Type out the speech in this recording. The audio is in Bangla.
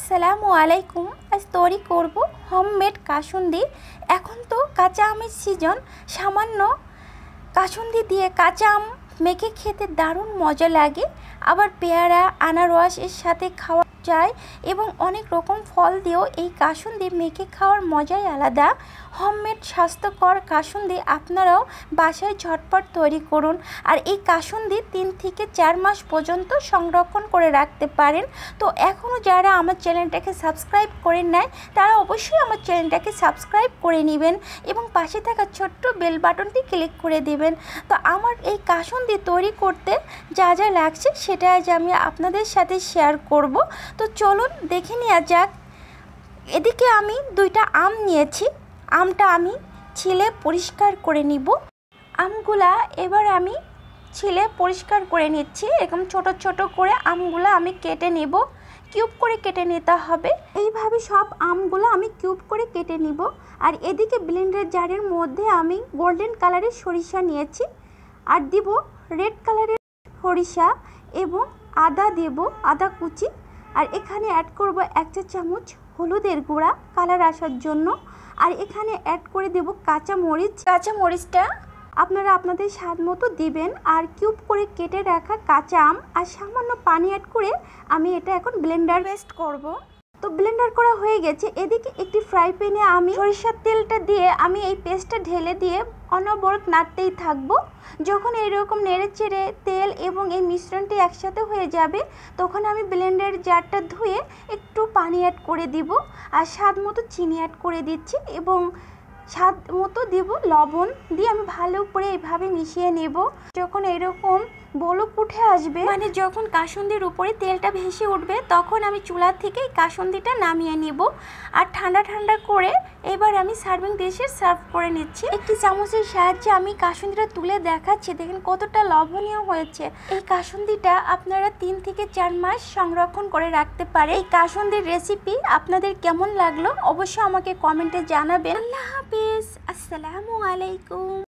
আসসালামু আলাইকুম। আজ তৈরি করব হোমমেড কাসুন্দি। এখন তো কাঁচা আমের সিজন, সামান্য কাসুন্দি দিয়ে কাঁচা আম মেখে খেতে দারুণ মজা লাগে। আবার পেয়ারা, আনারস এর সাথে খাওয়া যায় এবং অনেক রকম ফল দিয়েও এই কাসুন্দি মেখে খাওয়ার মজাই আলাদা। হোমমেড স্বাস্থ্যকর কাসুন্দি আপনারাও বাসায় ঝটপট তৈরি করুন। আর এই কাসুন্দি 3 থেকে 4 মাস পর্যন্ত সংরক্ষণ করে রাখতে পারেন। তো এখনও যারা আমার চ্যানেলটাকে সাবস্ক্রাইব করেন নাই তারা অবশ্যই আমার চ্যানেলটাকে সাবস্ক্রাইব করে নেবেন এবং পাশে থাকা ছোট্ট বেল বাটনটি ক্লিক করে দেবেন। তো আমার এই কাসুন্দি তৈরি করতে যা যা লাগছে সেটা আজ আমি আপনাদের সাথে শেয়ার করব। তো চলুন দেখে নেওয়া যাক। এদিকে আমি 2টা আম নিয়েছি। আমটা আমি ছিলে পরিষ্কার করে নিব। আমগুলা এবার আমি ছিলে পরিষ্কার করে নিচ্ছি। এরকম ছোট ছোট করে আমগুলো আমি কেটে নেব। কিউব করে কেটে নিতে হবে। এইভাবে সব আমগুলো আমি কিউব করে কেটে নিব। আর এদিকে ব্লেন্ডার জারের মধ্যে আমি গোল্ডেন কালারের সরিষা নিয়েছি আর দিব রেড কালারের সরিষা এবং আদা দেব, আদা কুচি। আর এখানে অ্যাড করব 1 চা চামচ হলুদের গুঁড়া কালার আসার জন্য। আর এখানে অ্যাড করে দেব কাঁচা মরিচ। কাঁচা মরিচটা আপনারা আপনাদের স্বাদ মতো দিবেন। আর কিউব করে কেটে রাখা কাঁচা আম আর সামান্য পানি অ্যাড করে আমি এটা এখন ব্লেন্ডার পেস্ট করব। তো ব্লেন্ডার করা হয়ে গেছে। এদিকে একটি ফ্রাই প্যানে আমি সরিষার তেলটা দিয়ে আমি এই পেস্টটা ঢেলে দিয়ে অনবরত নাড়তেই থাকবো। যখন এরকম নেড়ে চেড়ে তেল এবং এই মিশ্রণটি একসাথে হয়ে যাবে তখন আমি ব্লেন্ডার জারটা ধুয়ে একটু পানি অ্যাড করে দিব আর স্বাদ মতো চিনি অ্যাড করে দিচ্ছি এবং স্বাদ মতো দেব লবণ দিয়ে আমি ভালো করে এইভাবে মিশিয়ে নেব। যখন এরকম বলক উঠে আসবে, মানে যখন কাসুন্দির উপরে তেলটা ভেসে উঠবে, তখন আমি চুলা থেকে কাসুন্দিটা নামিয়ে নেব। আর ঠান্ডা ঠান্ডা করে এবার আমি সার্ভিং ডিশে সার্ভ করে নিচ্ছি। একটি চামচের সাহায্যে আমি কাসুন্দিটা তুলে দেখাচ্ছি। দেখেন কতটা লবণীয় হয়েছে। এই কাসুন্দিটা আপনারা 3 থেকে 4 মাস সংরক্ষণ করে রাখতে পারে। এই কাসুন্দির রেসিপি আপনাদের কেমন লাগলো অবশ্যই আমাকে কমেন্টে জানাবেন। আল্লাহ হাফেজ, আসসালামু আলাইকুম।